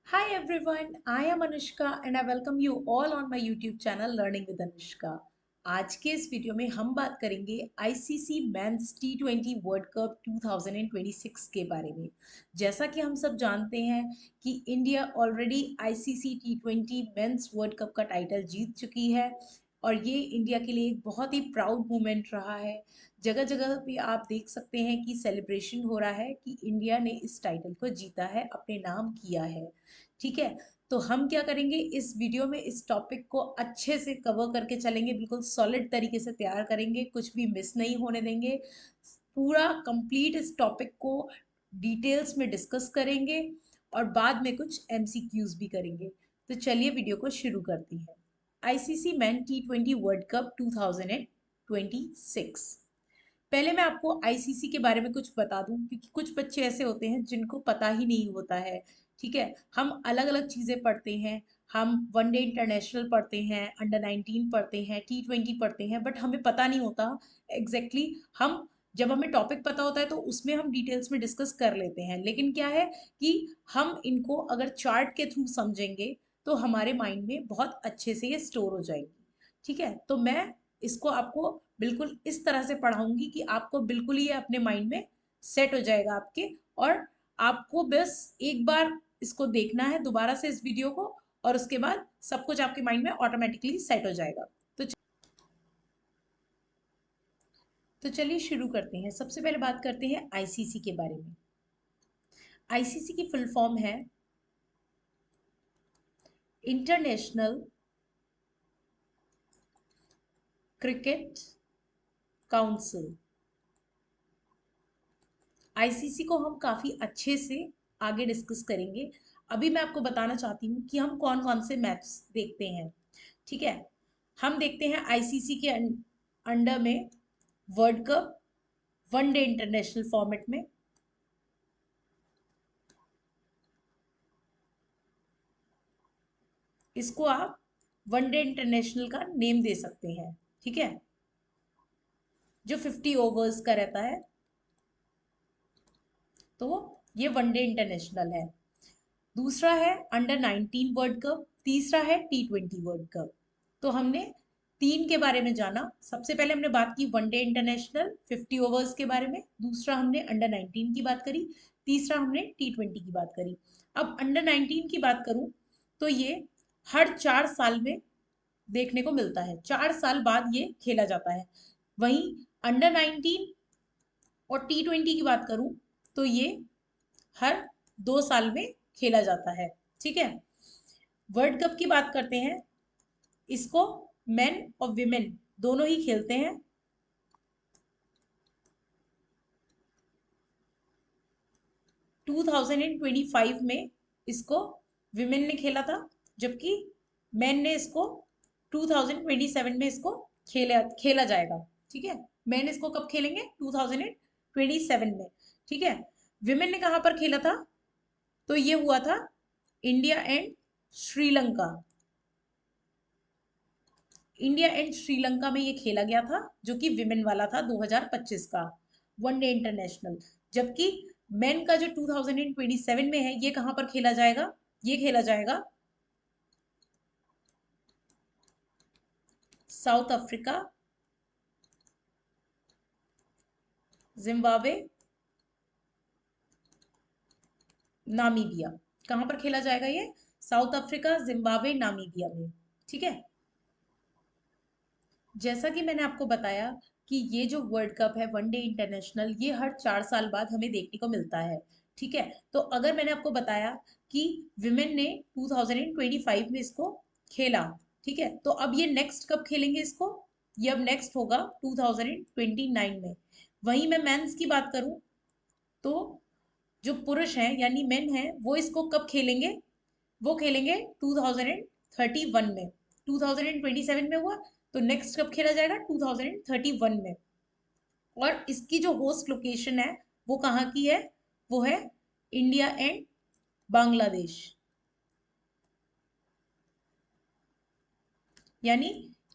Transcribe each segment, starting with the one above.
Hi everyone, I am Anushka and I welcome you all on my YouTube channel Learning with Anushka. आज के इस video में हम बात करेंगे आईसीसी मेंस टी20 वर्ल्ड कप 2026 के बारे में। जैसा कि हम सब जानते हैं कि इंडिया ऑलरेडी आईसीसी टी20 मेंस वर्ल्ड कप का टाइटल जीत चुकी है और ये इंडिया के लिए एक बहुत ही प्राउड मोमेंट रहा है। जगह जगह पे आप देख सकते हैं कि सेलिब्रेशन हो रहा है कि इंडिया ने इस टाइटल को जीता है, अपने नाम किया है। ठीक है, तो हम क्या करेंगे इस वीडियो में, इस टॉपिक को अच्छे से कवर करके चलेंगे, बिल्कुल सॉलिड तरीके से तैयार करेंगे, कुछ भी मिस नहीं होने देंगे। पूरा कंप्लीट इस टॉपिक को डिटेल्स में डिस्कस करेंगे और बाद में कुछ एमसीक्यूज भी करेंगे। तो चलिए वीडियो को शुरू करते हैं। आईसीसी मैन टी20 वर्ल्ड कप 2026। पहले मैं आपको आईसीसी के बारे में कुछ बता दूं, क्योंकि कुछ बच्चे ऐसे होते हैं जिनको पता ही नहीं होता है। ठीक है, हम अलग अलग चीज़ें पढ़ते हैं। हम वनडे इंटरनेशनल पढ़ते हैं, अंडर 19 पढ़ते हैं, टी20 पढ़ते हैं, बट हमें पता नहीं होता एग्जैक्टली हम जब हमें टॉपिक पता होता है तो उसमें हम डिटेल्स में डिस्कस कर लेते हैं। लेकिन क्या है कि हम इनको अगर चार्ट के थ्रू समझेंगे तो हमारे माइंड में बहुत अच्छे से ये स्टोर हो जाएगी। ठीक है, तो मैं इसको आपको बिल्कुल इस तरह से पढ़ाऊंगी कि आपको बिल्कुल ये अपने माइंड में सेट हो जाएगा आपके। और आपको बस एक बार इसको देखना है दोबारा से इस वीडियो को, और उसके बाद सब कुछ आपके माइंड में ऑटोमेटिकली सेट हो जाएगा। तो चलिए शुरू करते हैं। सबसे पहले बात करते हैं आईसीसी के बारे में। आईसीसी की फुल फॉर्म है इंटरनेशनल क्रिकेट काउंसिल। आईसीसी को हम काफी अच्छे से आगे डिस्कस करेंगे। अभी मैं आपको बताना चाहती हूँ कि हम कौन कौन से मैच देखते हैं। ठीक है, हम देखते हैं आईसीसी के अंडर में world cup one day international format में। इसको आप वनडे इंटरनेशनल का नेम दे सकते हैं। ठीक है, जो 50 ओवर्स का रहता है, तो ये वनडे इंटरनेशनल है। दूसरा है अंडर 19 वर्ल्ड कप, तीसरा है टी20 वर्ल्ड कप। तो हमने तीन के बारे में जाना। सबसे पहले हमने बात की वनडे इंटरनेशनल 50 ओवर्स के बारे में, दूसरा हमने अंडर 19 की बात करी, तीसरा हमने टी20 की बात करी। अब अंडर 19 की बात करूं तो ये हर 4 साल में देखने को मिलता है, 4 साल बाद ये खेला जाता है। वहीं अंडर 19 और टी20 की बात करूं तो ये हर 2 साल में खेला जाता है। ठीक है, वर्ल्ड कप की बात करते हैं। इसको मेन और विमेन दोनों ही खेलते हैं। 2025 में इसको विमेन ने खेला था, जबकि मेन ने इसको 2027 में इसको खेला खेला जाएगा। ठीक है, मेन इसको कब खेलेंगे? 2027 में। ठीक है, विमेन ने कहाँ पर खेला था? तो ये हुआ था India and Sri Lanka. India and Sri Lanka में ये खेला गया था, जो कि विमेन वाला था 2025 का वनडे इंटरनेशनल। जबकि मेन का जो 2027 में है, ये कहां पर खेला जाएगा? ये खेला जाएगा साउथ अफ्रीका, जिम्बाब्वे, नामीबिया। कहां पर खेला जाएगा ये? साउथ अफ्रीका, जिम्बाब्वे, नामीबिया में। ठीक है, जैसा कि मैंने आपको बताया कि ये जो वर्ल्ड कप है वनडे इंटरनेशनल, ये हर 4 साल बाद हमें देखने को मिलता है। ठीक है, तो अगर मैंने आपको बताया कि विमेन ने 2025 में इसको खेला, ठीक है, तो अब ये नेक्स्ट कब खेलेंगे इसको? ये अब नेक्स्ट होगा 2029 में। वहीं मैं मेंस की बात करूं तो जो पुरुष हैं यानी मेन हैं, वो इसको कब खेलेंगे? वो खेलेंगे 2031 में। 2027 में हुआ, तो नेक्स्ट कब खेला जाएगा? 2031 में। और इसकी जो होस्ट लोकेशन है वो कहाँ की है? वो है इंडिया एंड बांग्लादेश। यानी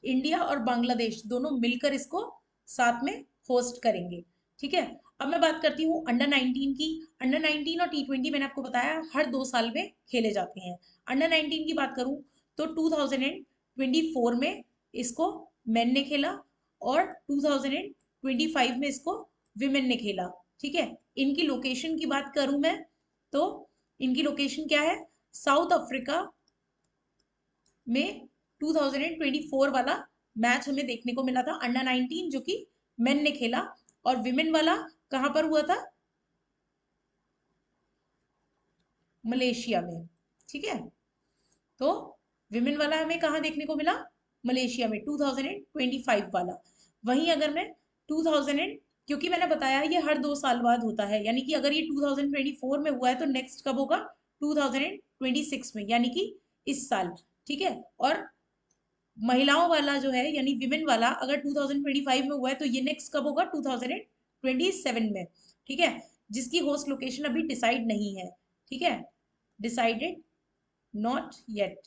इंडिया और बांग्लादेश दोनों मिलकर इसको साथ में होस्ट करेंगे। ठीक है, अब मैं बात करती हूँ अंडर 19 की। अंडर 19 और T20 मैंने आपको बताया हर 2 साल में खेले जाते हैं। अंडर 19 की बात करूँ तो 2024 में इसको मेन ने खेला और 2025 में इसको विमेन ने खेला। ठीक है, इनकी लोकेशन की बात करूं मैं तो इनकी लोकेशन क्या है, साउथ अफ्रीका में 2024 वाला मैच हमें देखने को मिला था अंडर 19 जो कि मेन ने खेला, और विमेन वाला कहां पर हुआ था, मलेशिया में। ठीक है, तो विमेन वाला हमें कहाँ देखने को मिला, मलेशिया में 2025 वाला। वहीं अगर मैं 2000 क्योंकि मैंने बताया ये हर 2 साल बाद होता है, यानी कि अगर ये 2024 में हुआ है तो नेक्स्ट कब होगा, 2026 में, यानी कि इस साल। ठीक है, और महिलाओं वाला जो है यानी विमेन वाला अगर 2025 में हुआ है तो ये नेक्स्ट कब होगा, 2027 में। ठीक है, जिसकी होस्ट लोकेशन अभी डिसाइड नहीं है। ठीक है, डिसाइडेड नॉट येट।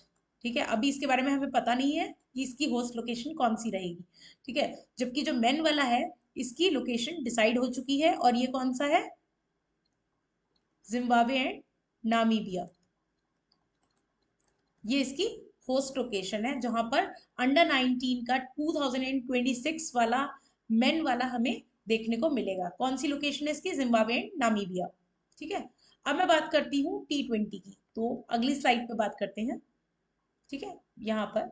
ठीक है, अभी इसके बारे में हमें पता नहीं है कि इसकी होस्ट लोकेशन कौन सी रहेगी। ठीक है, जबकि जो मेन वाला है इसकी लोकेशन डिसाइड हो चुकी है, और ये कौन सा है, जिम्बाब्वे एंड नामीबिया। ये इसकी होस्ट लोकेशन है जहां पर अंडर 19 का 2026 वाला मेन वाला हमें देखने को मिलेगा। कौन सी लोकेशन है इसकी, जिम्बाब्वे एंड नामीबिया। ठीक है, अब मैं बात करती हूँ T20 की, तो अगली स्लाइड पे बात करते हैं। ठीक है, यहाँ पर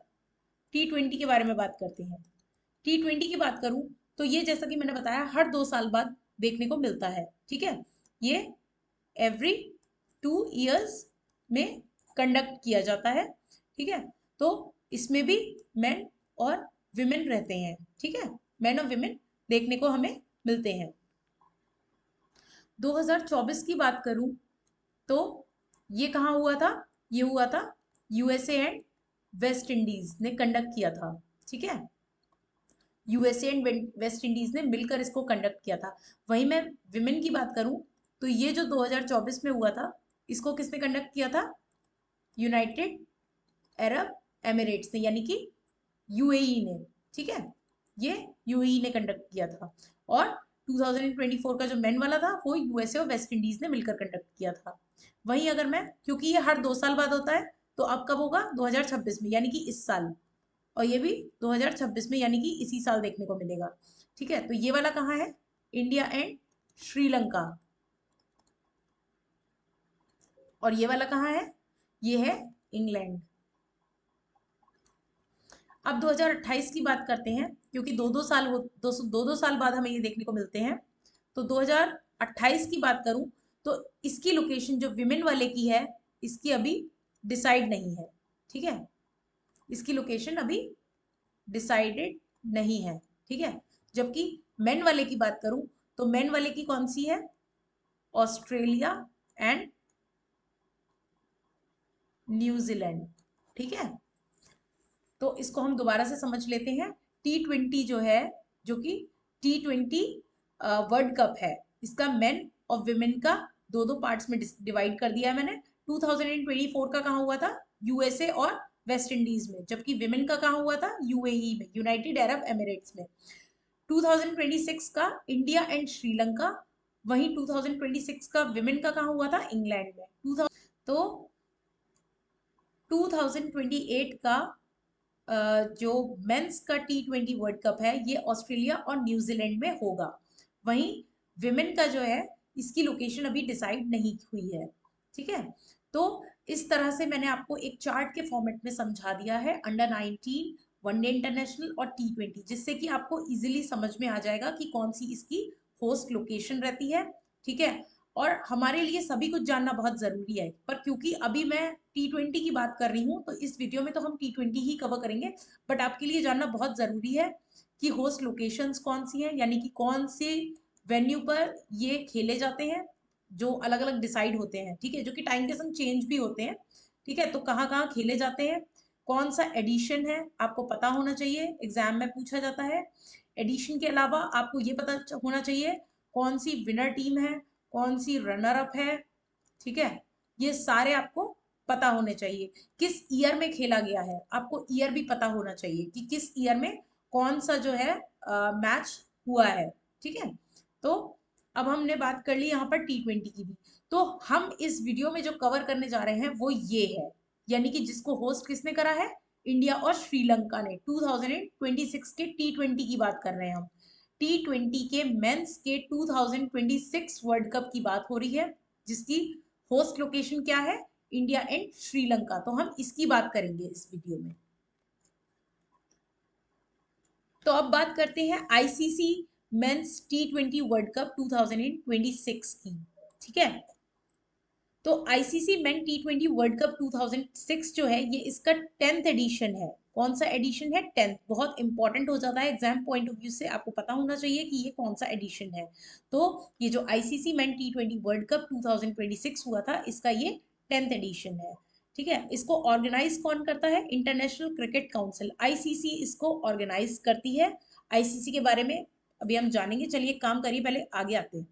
T20 के बारे में बात करते हैं। T20 की बात करूं तो ये जैसा कि मैंने बताया हर 2 साल बाद देखने को मिलता है। ठीक है, ये एवरी 2 इयर्स में कंडक्ट किया जाता है। ठीक है, तो इसमें भी मेन और विमेन रहते हैं। ठीक है, मेन और विमेन देखने को हमें मिलते हैं। 2024 की बात करूं तो ये कहाँ हुआ था, ये हुआ था यूएसए एंड वेस्ट इंडीज ने कंडक्ट किया था। ठीक है, यूएसए एंड वेस्ट इंडीज ने मिलकर इसको कंडक्ट किया था। वहीं मैं विमेन की बात करूं तो ये जो 2024 में हुआ था इसको किसने कंडक्ट किया था, यूनाइटेड अरब एमिरेट्स ने, यानी कि यूएई ने। ठीक है, ये यूएई ने कंडक्ट किया था, और 2024 का जो मेन वाला था वो यूएसए और वेस्ट इंडीज ने मिलकर कंडक्ट किया था। वहीं अगर मैं, क्योंकि ये हर 2 साल बाद होता है तो अब कब होगा, 2026 में, यानी कि इस साल, और ये भी 2026 में यानी कि इसी साल देखने को मिलेगा। ठीक है, तो ये वाला कहाँ है, इंडिया एंड श्रीलंका, और ये वाला कहाँ है, ये है इंग्लैंड। अब 2028 की बात करते हैं, क्योंकि दो दो साल बाद हमें ये देखने को मिलते हैं। तो 2028 की बात करूं तो इसकी लोकेशन जो विमेन वाले की है इसकी अभी डिसाइड नहीं है। ठीक है, इसकी लोकेशन अभी डिसाइडेड नहीं है। ठीक है, जबकि मेन वाले की बात करूं तो मेन वाले की कौन सी है, ऑस्ट्रेलिया एंड न्यूजीलैंड। ठीक है, तो इसको हम दोबारा से समझ लेते हैं। T20 जो है, जो कि T20 वर्ल्ड कप है, इसका मेन और विमेन का दो दो पार्ट्स में डिवाइड कर दिया है मैंने। 2024 का कहाँ हुआ था, यूएसए और वेस्ट इंडीज में, जबकि विमेन का कहाँ हुआ था, यूएई में, यूनाइटेड अरब एमिरेट्स में। 2026 का इंडिया एंड श्रीलंका, वहीं 2026 का विमेन का कहाँ हुआ था, इंग्लैंड में। 2000 तो 2028 का जो मेंस का T20 वर्ल्ड कप है ये ऑस्ट्रेलिया और न्यूजीलैंड में होगा। वहीं विमेन का जो है इसकी लोकेशन अभी डिसाइड नहीं हुई है। ठीक है, तो इस तरह से मैंने आपको एक चार्ट के फॉर्मेट में समझा दिया है अंडर 19 वनडे इंटरनेशनल और T20, जिससे कि आपको इजीली समझ में आ जाएगा कि कौन सी इसकी होस्ट लोकेशन रहती है। ठीक है, और हमारे लिए सभी कुछ जानना बहुत जरूरी है, पर क्योंकि अभी मैं T20 की बात कर रही हूँ तो इस वीडियो में तो हम T20 ही कवर करेंगे, बट आपके लिए जानना बहुत जरूरी है कि होस्ट लोकेशंस कौन सी हैं, यानी कि कौन से वेन्यू पर ये खेले जाते हैं जो अलग अलग डिसाइड होते हैं। ठीक है, जो कि टाइम के संग चेंज भी होते हैं। ठीक है, तो कहाँ कहाँ खेले जाते हैं, कौन सा एडिशन है आपको पता होना चाहिए, एग्जाम में पूछा जाता है। एडिशन के अलावा आपको ये पता होना चाहिए कौन सी विनर टीम है, कौन सी रनर अप है। ठीक है, ये सारे आपको पता होने चाहिए। किस ईयर में खेला गया है, आपको ईयर भी पता होना चाहिए कि किस ईयर में कौन सा जो है मैच हुआ है। ठीक है, तो अब हमने बात कर ली यहाँ पर T20 की भी। तो हम इस वीडियो में जो कवर करने जा रहे हैं वो ये है, यानी कि जिसको होस्ट किसने करा है, इंडिया और श्रीलंका ने। 2026 के T20 की बात कर रहे हैं हम। T20 के मेंस के 2026 वर्ल्ड कप की बात हो रही है, जिसकी होस्ट लोकेशन क्या है, इंडिया एंड श्रीलंका। तो हम इसकी बात करेंगे इस वीडियो में। तो अब बात करते हैं ICC men's T20 world cup 2026 की। ठीक है, तो ICC main T20 world cup 2006 जो है ये इसका 10th एडिशन है। कौन सा एडिशन है, 10th। बहुत इंपॉर्टेंट हो जाता है एग्जाम पॉइंट ऑफ व्यू से, आपको पता होना चाहिए कि ये कौन सा एडिशन है। तो ये जो ICC main T20 world cup 2026 हुआ था, इसका ये 10th एडिशन है। ठीक है, इसको ऑर्गेनाइज कौन करता है, इंटरनेशनल क्रिकेट काउंसिल, आईसीसी इसको ऑर्गेनाइज करती है। आईसीसी के बारे में अभी हम जानेंगे। चलिए एक काम करिए, पहले आगे आते हैं,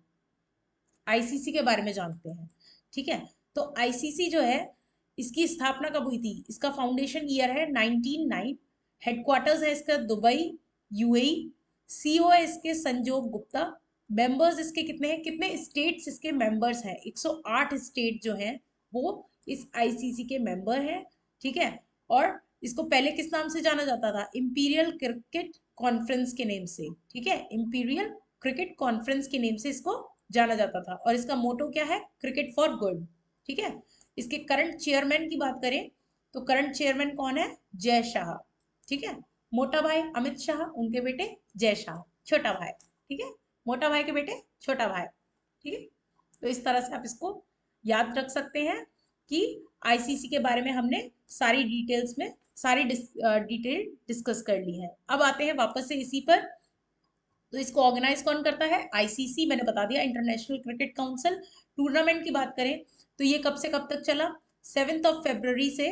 आईसीसी के बारे में जानते हैं। ठीक है, तो आईसीसी जो है इसकी स्थापना कब हुई थी, इसका फाउंडेशन ईयर है 1909। हेडक्वार्टर्स है इसका दुबई, यूएई। सीईओ है इसके संजोग गुप्ता। मेंबर्स इसके कितने हैं, कितने स्टेट्स इसके मेंबर्स हैं, 108 स्टेट जो हैं वो इस आईसीसी के मेंबर हैं। ठीक है, और इसको पहले किस नाम से जाना जाता था, इंपीरियल क्रिकेट कॉन्फ्रेंस के नेम से। ठीक है, इंपीरियल क्रिकेट कॉन्फ्रेंस के नेम से इसको जाना जाता था, और इसका मोटो क्या है, क्रिकेट फॉर गुड। ठीक है, इसके करंट चेयरमैन की बात करें तो करंट चेयरमैन कौन है, जय शाह। ठीक है, मोटा भाई अमित शाह, उनके बेटे जय शाह, छोटा भाई। ठीक है, मोटा भाई के बेटे छोटा भाई। ठीक है, तो इस तरह से आप इसको याद रख सकते हैं कि आईसीसी के बारे में हमने सारी डिटेल्स में सारी डिटेल डिस्कस कर ली है। अब आते हैं वापस से इसी पर। तो इसको ऑर्गेनाइज कौन करता है, आईसीसी, मैंने बता दिया, इंटरनेशनल क्रिकेट काउंसिल। टूर्नामेंट की बात करें तो ये कब से कब तक चला, 7 फरवरी से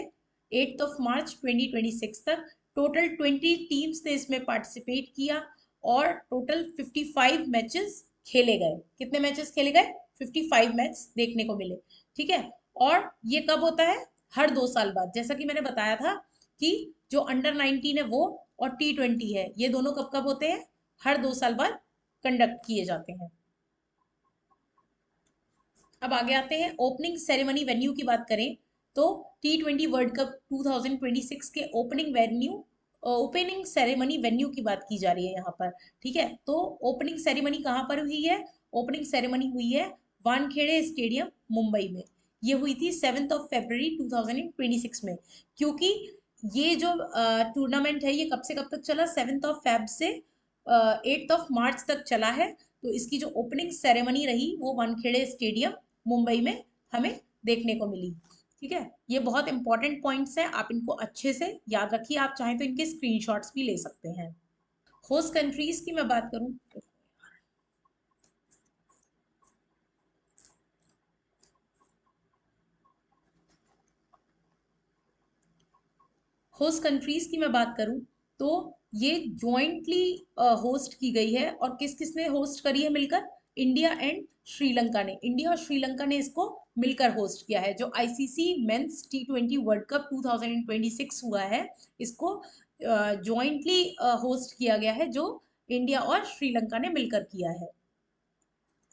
8 मार्च 2026 तक। टोटल 20 टीम्स ने इसमें पार्टिसिपेट किया, और टोटल 55 मैचेस खेले गए। कितने मैचेस खेले गए, 55 मैच देखने को मिले। ठीक है, और ये कब होता है, हर 2 साल बाद। जैसा कि मैंने बताया था कि जो अंडर 19 है वो, और T20 है, ये दोनों कब कब होते हैं, हर 2 साल बाद कंडक्ट किए जाते हैं। अब आगे आते हैं, ओपनिंग सेरेमनी वेन्यू की बात करें तो T20 वर्ल्ड कप 2026 के ओपनिंग सेरेमनी वेन्यू की बात की जा रही है यहाँ पर। ठीक है, तो ओपनिंग सेरेमनी कहाँ पर हुई है, ओपनिंग सेरेमनी हुई है वानखेड़े स्टेडियम मुंबई में। ये हुई थी 7 फरवरी 2026 में। क्योंकि ये जो टूर्नामेंट है ये कब से कब तक चला, 7 से 8 मार्च तक चला है। तो इसकी जो ओपनिंग सेरेमनी रही वो वानखेड़े स्टेडियम मुंबई में हमें देखने को मिली। ठीक है, ये बहुत इंपॉर्टेंट पॉइंट्स हैं, आप इनको अच्छे से याद रखिए। आप चाहें तो इनके स्क्रीनशॉट्स भी ले सकते हैं। होस्ट कंट्रीज की मैं बात करूं, होस्ट कंट्रीज की मैं बात करूं तो ये ज्वाइंटली होस्ट की गई है। और किस किस ने होस्ट करी है मिलकर, इंडिया एंड श्रीलंका ने। इंडिया और श्रीलंका ने इसको मिलकर होस्ट किया है। जो ICC men's T20 world cup 2026 हुआ है, इसको ज्वाइंटली होस्ट किया गया है, जो इंडिया और श्रीलंका ने मिलकर किया है।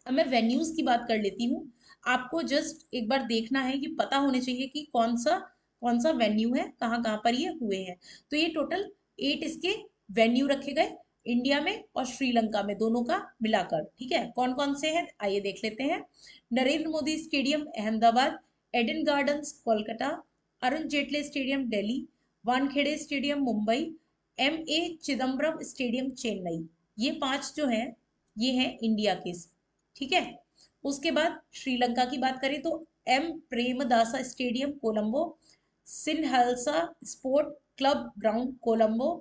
अब मैं वेन्यूज की बात कर लेती हूँ। आपको जस्ट एक बार देखना है कि पता होने चाहिए कि कौन सा वेन्यू है, कहाँ कहाँ पर ये हुए हैं। तो ये टोटल 8 इसके वेन्यू रखे गए, इंडिया में और श्रीलंका में, दोनों का मिलाकर। ठीक है, कौन कौन से हैं आइए देख लेते हैं। Narendra Modi stadium Ahmedabad, Eden Gardens Kolkata, Arun Jaitley stadium Delhi, Wankhede stadium Mumbai, MA Chidambaram stadium Chennai. ये 5 जो हैं ये हैं इंडिया के। ठीक है, उसके बाद श्रीलंका की बात करें तो M Premadasa stadium Colombo, Sinhalese sport club ground Colombo,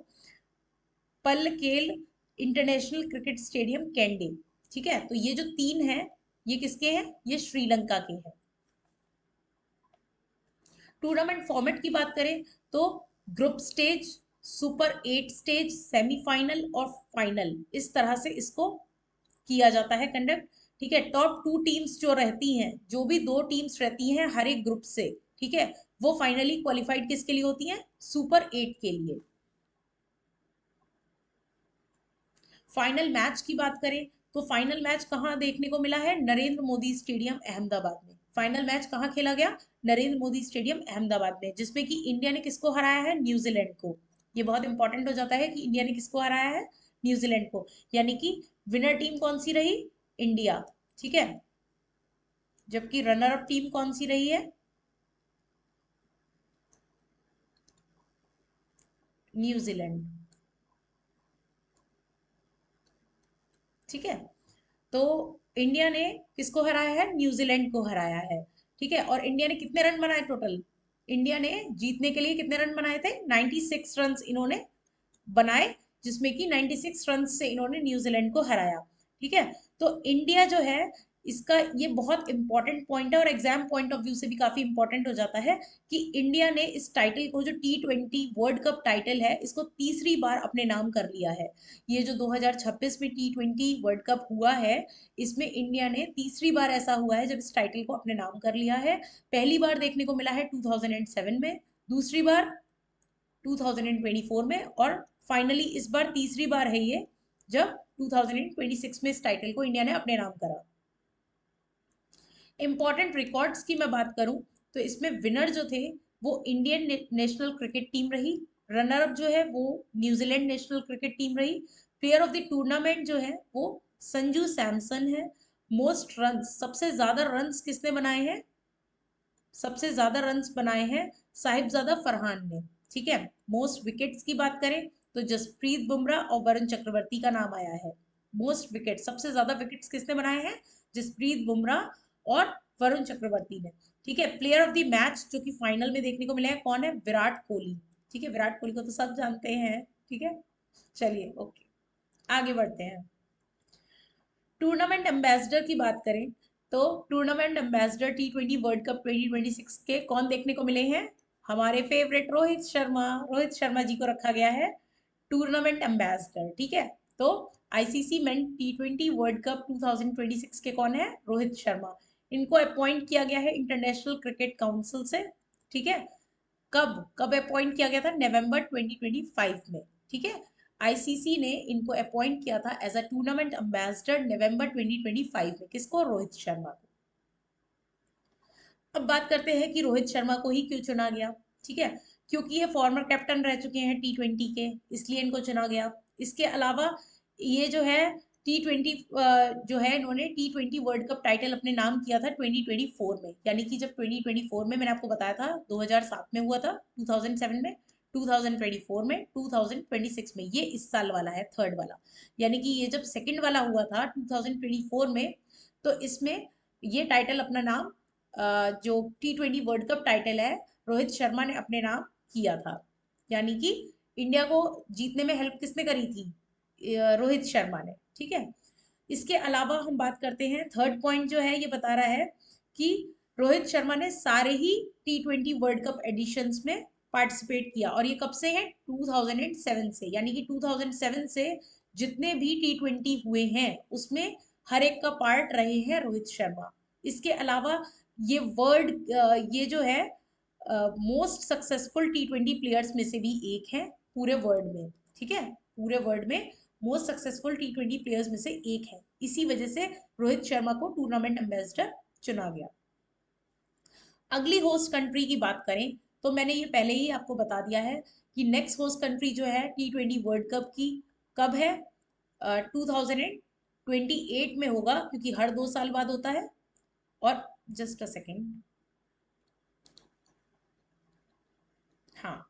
Pallekele international cricket stadium Kandy. ठीक है, तो ये जो 3 हैं ये किसके हैं, ये श्रीलंका के हैं। टूर्नामेंट फॉर्मेट की बात करें तो group stage, super 8 stage, semifinal और फाइनल, इस तरह से इसको किया जाता है कंडक्ट। ठीक है, टॉप 2 टीम्स जो रहती हैं, जो भी 2 टीम्स रहती हैं हर एक ग्रुप से, ठीक है, वो फाइनली क्वालिफाइड किसके लिए होती हैं, सुपर 8 के लिए। फाइनल मैच की बात करें तो फाइनल मैच कहाँ देखने को मिला है? नरेंद्र मोदी स्टेडियम अहमदाबाद में। फाइनल मैच कहाँ खेला गया? नरेंद्र मोदी स्टेडियम अहमदाबाद में, जिसमें कि इंडिया ने किसको हराया है? न्यूजीलैंड को। ये बहुत इंपॉर्टेंट हो जाता है कि इंडिया ने किसको हराया है? न्यूजीलैंड को। यानी कि विनर टीम कौन सी रही? इंडिया, ठीक है। जबकि रनर अप टीम कौन सी रही है? न्यूजीलैंड, ठीक है। तो इंडिया ने किसको हराया है? न्यूजीलैंड को हराया है, ठीक है। और इंडिया ने कितने रन बनाए टोटल? इंडिया ने जीतने के लिए कितने रन बनाए थे? 96 रन इन्होंने बनाए, जिसमें कि 96 रन से इन्होंने न्यूजीलैंड को हराया, ठीक है। तो इंडिया जो है, इसका ये बहुत इंपॉर्टेंट पॉइंट है और एग्जाम पॉइंट ऑफ व्यू से भी काफी इंपॉर्टेंट हो जाता है कि इंडिया ने इस टाइटल को, जो T20 वर्ल्ड कप टाइटल है, इसको तीसरी बार अपने नाम कर लिया है। ये जो 2026 में T20 वर्ल्ड कप हुआ है, इसमें इंडिया ने तीसरी बार ऐसा हुआ है जब इस टाइटल को अपने नाम कर लिया है। पहली बार देखने को मिला है 2007 में, दूसरी बार 2024 में, और फाइनली इस बार तीसरी बार है ये जब 2026 में इस टाइटल को इंडिया ने अपने नाम करा। इंपॉर्टेंट रिकॉर्ड्स की मैं बात करूं तो इसमें विनर जो थे वो इंडियन नेशनल क्रिकेट टीम रही, रनर अप जो है वो न्यूजीलैंड नेशनल क्रिकेट टीम रही, प्लेयर ऑफ द टूर्नामेंट जो है वो संजू सैमसन है। मोस्ट रन्स, सबसे ज्यादा रन्स किसने बनाए हैं? सबसे ज्यादा रन्स बनाए हैं साहिबजादा फरहान ने, ठीक है। मोस्ट विकेट्स की बात करें तो जसप्रीत बुमराह और वरुण चक्रवर्ती का नाम आया है। मोस्ट विकेट, सबसे ज्यादा विकेट्स किसने बनाए हैं? जसप्रीत बुमराह और वरुण चक्रवर्ती ने, ठीक है। प्लेयर ऑफ द मैच जो कि फाइनल में देखने को मिला है, कौन है? विराट कोहली, ठीक है। विराट कोहली को तो सब जानते हैं, ठीक है। चलिए, ओके, आगे बढ़ते हैं। टूर्नामेंट एम्बेसडर की बात करें तो tournament ambassador T20 world cup 2026 के कौन देखने को मिले हैं? हमारे फेवरेट रोहित शर्मा। रोहित शर्मा जी को रखा गया है टूर्नामेंट एम्बेसडर, ठीक है। तो ICC main T20 world cup 2026 के कौन है? रोहित शर्मा। इनको अपॉइंट किया गया है इंटरनेशनल क्रिकेट काउंसिल से, ठीक है। कब कब अपॉइंट किया गया था? नवंबर 2025 में, ठीक है। आईसीसी ने इनको अपॉइंट किया था एज अ टूर्नामेंट एम्बेसडर नवंबर 2025 में। किसको? रोहित शर्मा को। अब बात करते हैं कि रोहित शर्मा को ही क्यों चुना गया, ठीक है। क्योंकि ये फॉर्मर कैप्टन रह चुके हैं T20 के, इसलिए इनको चुना गया। इसके अलावा ये जो है T20 जो है, इन्होंने T20 वर्ल्ड कप टाइटल अपने नाम किया था 2024 में। यानी कि जब 2024 में, मैंने आपको बताया था 2007 में हुआ था, 2007 में, 2024 में, 2026 में, ये इस साल वाला है, थर्ड वाला। यानी कि ये जब सेकंड वाला हुआ था 2024 में, तो इसमें ये टाइटल अपना नाम, जो T20 वर्ल्ड कप टाइटल है, रोहित शर्मा ने अपने नाम किया था। यानी कि इंडिया को जीतने में हेल्प किसने करी थी? रोहित शर्मा ने, ठीक है। इसके अलावा हम बात करते हैं, थर्ड पॉइंट जो है ये बता रहा है कि रोहित शर्मा ने सारे ही T20 वर्ल्ड कप एडिशंस में पार्टिसिपेट किया, और ये कब से है? 2007 से। यानी कि 2007 से जितने भी T20 हुए हैं उसमें हर एक का पार्ट रहे हैं रोहित शर्मा। इसके अलावा ये वर्ल्ड, ये जो है मोस्ट सक्सेसफुल T20 प्लेयर्स में से भी एक है पूरे वर्ल्ड में, ठीक है। पूरे वर्ल्ड में मोस्ट सक्सेसफुल T20 प्लेयर्स में से एक है। इसी वजह से रोहित शर्मा को टूर्नामेंट एम्बेसडर चुना गया। अगली होस्ट कंट्री की बात करें तो मैंने ये पहले ही आपको बता दिया है कि नेक्स्ट होस्ट कंट्री जो है T20 वर्ल्ड कप की, कब है? 2028 में होगा, क्योंकि हर 2 साल बाद होता है। और जस्ट अ सेकेंड, हाँ,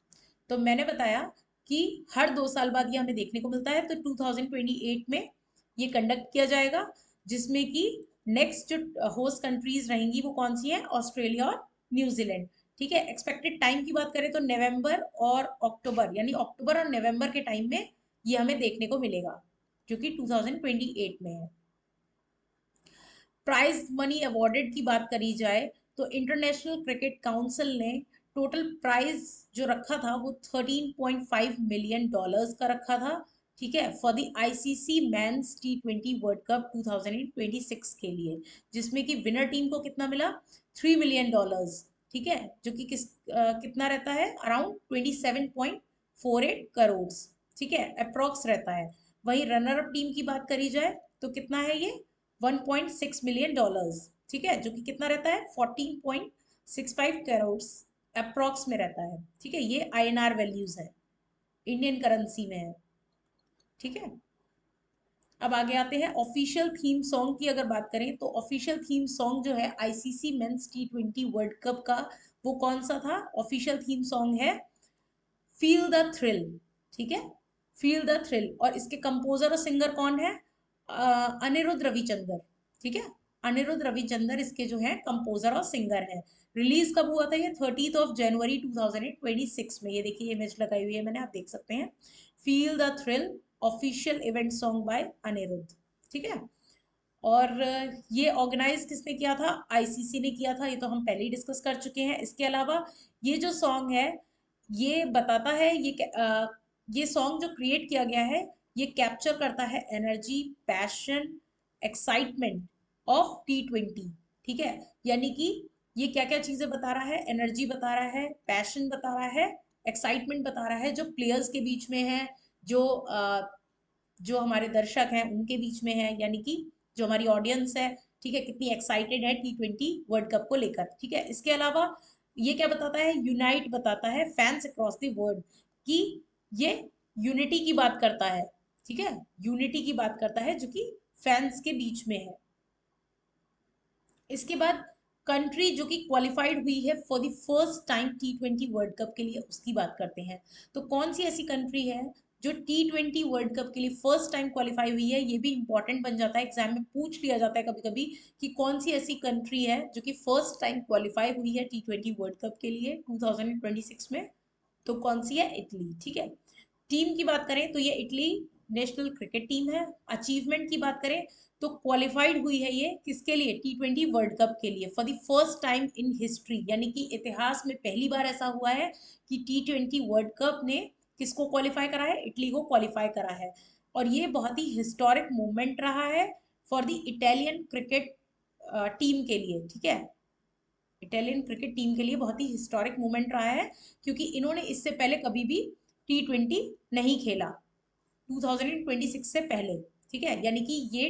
तो मैंने बताया कि हर 2 साल बाद ये हमें देखने को मिलता है, तो 2028 में ये कंडक्ट किया जाएगा, जिसमें कि नेक्स्ट जो होस्ट कंट्रीज रहेंगी वो कौन सी है? ऑस्ट्रेलिया और न्यूजीलैंड, ठीक है। एक्सपेक्टेड टाइम की बात करें तो नवंबर और अक्टूबर, यानी अक्टूबर और नवंबर के टाइम में ये हमें देखने को मिलेगा, जो कि 2028 में है। प्राइज मनी अवॉर्डेड की बात करी जाए तो इंटरनेशनल क्रिकेट काउंसिल ने टोटल प्राइज जो रखा था वो $13.5 मिलियन का रखा था, ठीक है, for the ICC men's T20 world cup 2026 के लिए, जिसमें कि विनर टीम को कितना मिला? $3 मिलियन, ठीक है, जो कि कितना रहता है? अराउंड 27.48 करोड़, ठीक है, अप्रोक्स रहता है। वही रनर अप टीम की बात करी जाए तो कितना है ये 1.6 मिलियन डॉलर्स, ठीक है, जो कि कितना रहता है 14.65 करोड़ अप्रॉक्स में रहता है, ठीक है। ये INR वैल्यूज है, इंडियन करेंसी में है, ठीक है। अब आगे आते हैं ऑफिशियल थीम सॉन्ग की अगर बात करें तो ऑफिशियल थीम सॉन्ग जो है ICC mains T20 world cup का वो कौन सा था, ऑफिशियल थीम सॉन्ग है फील द थ्रिल, ठीक है, फील द थ्रिल। और इसके कंपोजर और सिंगर कौन है, अनिरुद्ध रविचंद्र, ठीक है, अनिरुद्ध रविचंद्र इसके जो है कंपोजर और सिंगर है। रिलीज कब हुआ था ये 30 जनवरी 2026 में, ये देखिए इमेज लगाई हुई है मैंने, आप देख सकते हैं, feel the thrill official event song by Anirudh, ठीक है। और ये ऑर्गेनाइज किसने किया था, ICC ने किया था, ये तो हम पहले ही डिस्कस कर चुके हैं। इसके अलावा ये जो सॉन्ग है ये बताता है ये सॉन्ग जो क्रिएट किया गया है ये कैप्चर करता है energy, passion, excitement of T20, ठीक है। यानी कि ये क्या क्या चीजें बता रहा है, एनर्जी बता रहा है, पैशन बता रहा है, एक्साइटमेंट बता रहा है, जो प्लेयर्स के बीच में है, जो जो हमारे दर्शक हैं उनके बीच में है, यानी कि जो हमारी ऑडियंस है, ठीक है, कितनी एक्साइटेड है T20 वर्ल्ड कप को लेकर, ठीक है। इसके अलावा ये क्या बताता है, यूनाइट बताता है फैंस अक्रॉस द वर्ल्ड, कि ये यूनिटी की बात करता है, ठीक है, यूनिटी की बात करता है जो कि फैंस के बीच में है। इसके बाद कंट्री जो कि क्वालिफाइड हुई है for the first time T20 world cup के लिए, उसकी बात करते हैं। तो कौन सी ऐसी कंट्री है जो T20 वर्ल्ड कप के लिए फर्स्ट टाइम क्वालिफाई हुई है, ये भी इंपॉर्टेंट बन जाता है, एग्जाम में पूछ लिया जाता है कभी कभी कि कौन सी ऐसी कंट्री है जो कि फर्स्ट टाइम क्वालिफाई हुई है T20 वर्ल्ड कप के लिए 2026 में। तो कौन सी है, इटली, ठीक है। टीम की बात करें तो ये इटली नेशनल क्रिकेट टीम है। अचीवमेंट की बात करें तो क्वालिफाइड हुई है ये किसके लिए, T20 वर्ल्ड कप के लिए for the first time in history, यानी कि इतिहास में पहली बार ऐसा हुआ है कि T20 वर्ल्ड कप ने किसको क्वालिफाई करा है, इटली को क्वालिफाई करा है। और ये बहुत ही हिस्टोरिक मूवमेंट रहा है for the Italian cricket team के लिए, ठीक है, इटालियन क्रिकेट टीम के लिए बहुत ही हिस्टोरिक मूवमेंट रहा है, क्योंकि इन्होंने इससे पहले कभी भी T20 नहीं खेला 2026 से पहले, ठीक है, यानी कि ये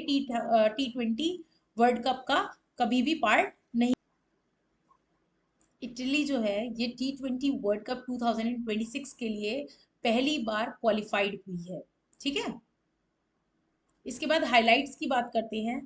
T20 वर्ल्ड कप का कभी भी पार्ट नहीं। इटली जो है ये T20 वर्ल्ड कप 2026 के लिए पहली बार क्वालिफाइड हुई है, ठीक है। इसके बाद हाइलाइट्स की बात करते हैं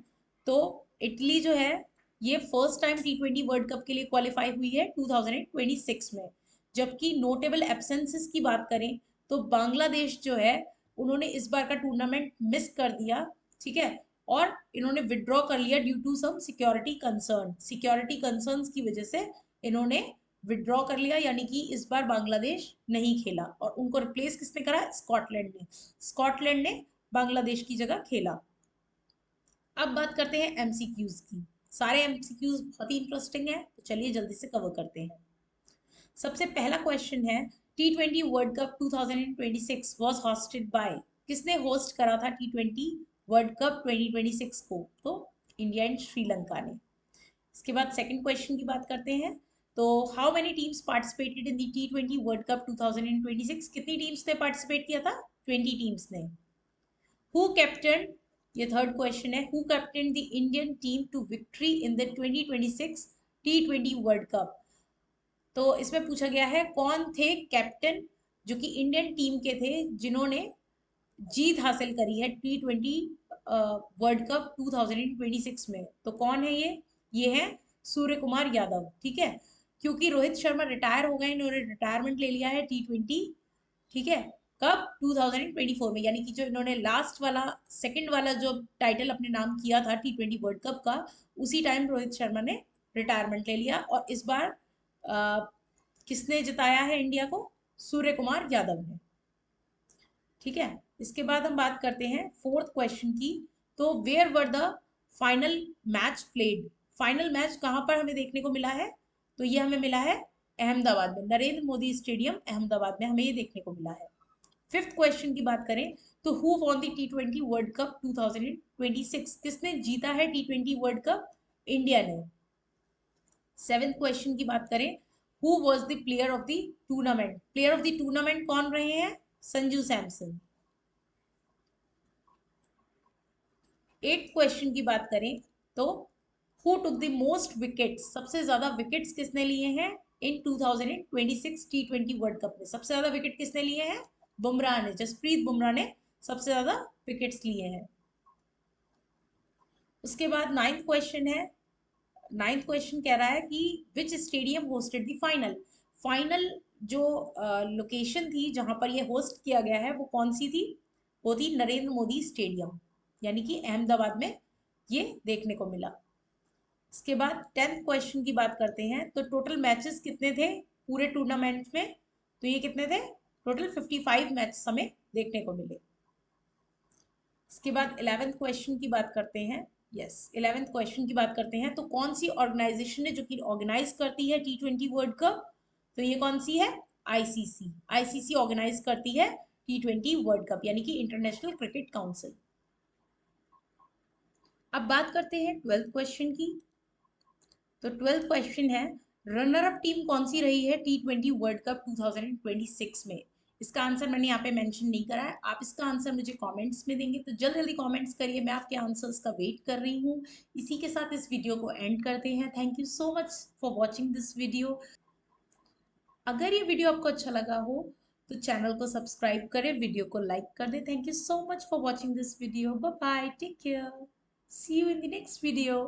तो इटली जो है ये first time T20 world cup के लिए क्वालिफाई हुई है 2026 में। जबकि नोटेबल एब्सेंसेस की बात करें तो बांग्लादेश जो है उन्होंने इस बार का टूर्नामेंट मिस कर दिया, ठीक है, और इन्होंने विड्रॉ कर लिया due to some security concerns की वजह से इन्होंने विड्रॉ कर लिया, यानी कि इस बार बांग्लादेश नहीं खेला और उनको रिप्लेस किसने करा, स्कॉटलैंड ने बांग्लादेश की जगह खेला। अब बात करते हैं MCQs की। सारे MCQs बहुत ही इंटरेस्टिंग है, तो चलिए जल्दी से कवर करते हैं। सबसे पहला क्वेश्चन है T20 world cup 2026 was hosted by, किसने होस्ट करा था T20 वर्ल्ड कप 2026 को, तो इंडिया एंड श्रीलंका ने। इसके बाद सेकंड क्वेश्चन की बात करते हैं तो how many teams participated in the T20 world cup 2026, कितनी टीम्स ने पार्टिसिपेट किया था, 20 टीम्स ने। हु कैप्टन, ये थर्ड क्वेश्चन है, who captain the Indian team to victory in the 2026 T20 world cup. तो इसमें पूछा गया है कौन थे कैप्टन जो कि इंडियन टीम के थे जिन्होंने जीत हासिल करी है T20 वर्ल्ड कप 2026 में। तो कौन है ये है सूर्य कुमार यादव, ठीक है, क्योंकि रोहित शर्मा रिटायर हो गए, इन्होंने रिटायरमेंट ले लिया है T20, ठीक है, कब 2024 में, यानी कि जो इन्होंने लास्ट वाला सेकंड वाला जो टाइटल अपने नाम किया था T20 वर्ल्ड कप का, उसी टाइम रोहित शर्मा ने रिटायरमेंट ले लिया और इस बार आ, किसने जिताया है इंडिया को, सूर्य कुमार यादव ने, ठीक है। इसके बाद हम बात करते हैं फोर्थ क्वेश्चन की, तो where were the final match played, final match कहाँ पर हमें देखने को मिला है, तो ये हमें मिला है अहमदाबाद में, नरेंद्र मोदी स्टेडियम अहमदाबाद में हमें ये देखने को मिला है। फिफ्थ क्वेश्चन की बात करें तो who won the T20 world cup 2026, किसने जीता है T20 वर्ल्ड कप, इंडिया ने। सेवेंथ क्वेश्चन की बात करें who was the player of the tournament, player of the tournament कौन रहे हैं, संजू सैमसन। 8th क्वेश्चन की बात करें तो who took the most wickets, सबसे ज्यादा विकेट्स किसने लिए हैं इन 2026 T20 वर्ल्ड कप में? सबसे ज्यादा विकेट किसने लिए हैं? बुमराह ने, जसप्रीत बुमराह ने सबसे ज्यादा विकेट्स लिए हैं। उसके बाद 9th क्वेश्चन है, 9th क्वेश्चन कह रहा है कि which stadium hosted the final? Final जो लोकेशन थी जहां पर ये होस्ट किया गया है वो कौन सी थी? वो थी नरेंद्र मोदी स्टेडियम, यानी कि अहमदाबाद में ये देखने को मिला। इसके बाद 10th क्वेश्चन की बात करते हैं तो टोटल मैचेस कितने थे पूरे टूर्नामेंट में? तो ये कितने थे? टोटल 55 मैच हमें देखने को मिले। इसके बाद 11th क्वेश्चन की बात करते हैं। यस, 11th क्वेश्चन की बात करते हैं तो कौन सी ऑर्गेनाइजेशन है जो कि ऑर्गेनाइज करती है T20 वर्ल्ड कप? तो ये कौन सी है? आईसीसी। आईसीसी ऑर्गेनाइज करती है T20 वर्ल्ड कप, यानी कि इंटरनेशनल क्रिकेट काउंसिल। अब बात करते हैं 12th क्वेश्चन की। तो 12th क्वेश्चन है, रनर अप टीम कौन सी रही है T20 वर्ल्ड कप 2026 में? इसका आंसर मैंने यहाँ पे मेंशन नहीं करा है, आप इसका आंसर मुझे कमेंट्स में देंगे, तो जल्दी जल्दी कमेंट्स करिए, मैं आपके आंसर्स का वेट कर रही हूँ। इसी के साथ इस वीडियो को एंड करते हैं। Thank you so much for watching this video. अगर ये वीडियो आपको अच्छा लगा हो तो चैनल को सब्सक्राइब करें, वीडियो को लाइक कर दें। Thank you so much for watching this video. Bye bye, take care, see you in the next video.